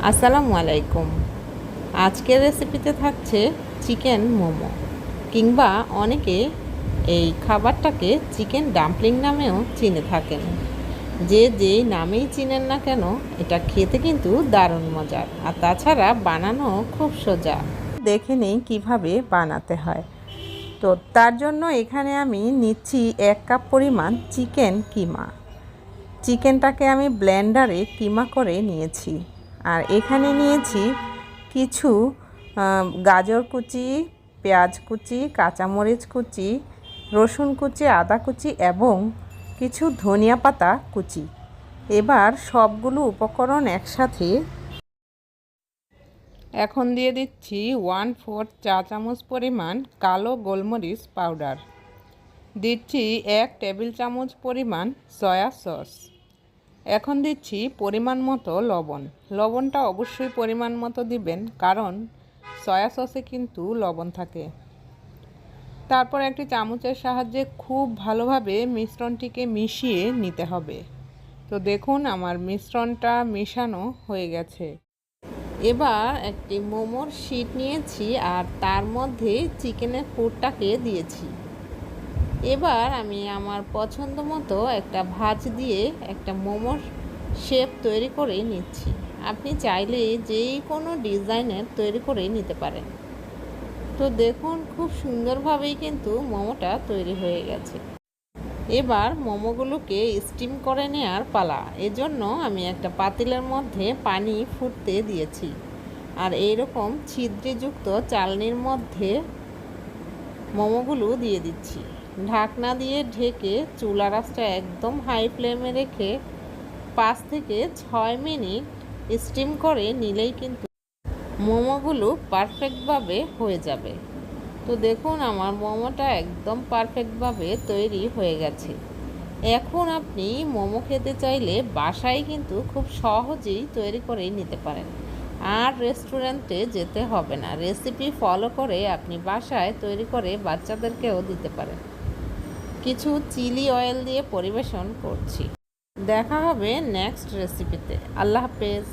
আসসালামু আলাইকুম। আজকের রেসিপিতে থাকছে চিকেন মোমো, কিংবা অনেকে এই খাবারটাকে চিকেন ডাম্পলিং নামেও চিনে থাকেন। যে যেই নামেই চিনেন না কেন, এটা খেতে কিন্তু দারুণ মজার, আর তাছাড়া বানানো খুব সোজা। দেখে নেই কীভাবে বানাতে হয়। তো তার জন্য এখানে আমি নিচ্ছি 1 কাপ পরিমাণ চিকেন কিমা। চিকেনটাকে আমি ব্লেন্ডারে কিমা করে নিয়েছি। আর এখানে নিয়েছি কিছু গাজর কুচি, পেঁয়াজ কুচি, কাঁচামরিচ কুচি, রসুন কুচি, আদা কুচি এবং কিছু ধনিয়া পাতা কুচি। এবার সবগুলো উপকরণ একসাথে এখন দিয়ে দিচ্ছি 1/4 চা চামচ পরিমাণ কালো গোলমরিচ পাউডার, দিচ্ছি 1 টেবিল চামচ পরিমাণ সয়া সস। এখন দিচ্ছি পরিমাণ মতো লবণ। লবণটা অবশ্যই পরিমাণ মতো দিবেন, কারণ সয়া সসে কিন্তু লবণ থাকে। তারপর একটি চামচের সাহায্যে খুব ভালোভাবে মিশ্রণটিকে মিশিয়ে নিতে হবে। তো দেখুন আমার মিশ্রণটা মেশানো হয়ে গেছে। এবার একটি মোমোর শিট নিয়েছি আর তার মধ্যে চিকেনের পুরটাকে দিয়েছি। এবার আমি আমার পছন্দ মতো একটা ভাঁজ দিয়ে একটা মোমোর শেপ তৈরি করে নিচ্ছি। আপনি চাইলে যেই কোনো ডিজাইনের তৈরি করে নিতে পারেন। তো দেখুন খুব সুন্দরভাবেই কিন্তু মোমোটা তৈরি হয়ে গেছে। এবার মোমোগুলোকে স্টিম করে নেওয়ার পালা। এজন্য আমি একটা পাতিলের মধ্যে পানি ফুটতে দিয়েছি, আর এইরকম ছিদ্রযুক্ত চালনির মধ্যে মোমোগুলো দিয়ে দিচ্ছি। ঢাকনা দিয়ে ঢেকে চুলার আঁচটা একদম হাই ফ্লেমে রেখে 5 থেকে 6 মিনিট স্টিম করে নিলেই কিন্তু মোমোগুলো পারফেক্টভাবে হয়ে যাবে। তো দেখুন আমার মোমোটা একদম পারফেক্টভাবে তৈরি হয়ে গেছে। এখন আপনি মোমো খেতে চাইলে বাসায় কিন্তু খুব সহজেই তৈরি করে নিতে পারেন, আর রেস্টুরেন্টে যেতে হবে না। রেসিপি ফলো করে আপনি বাসায় তৈরি করে বাচ্চাদেরকেও দিতে পারেন। কিছু চিলি অয়েল দিয়ে পরিবেশন করছি। দেখা হবে নেক্সট রেসিপিতে। আল্লাহ হাফেজ।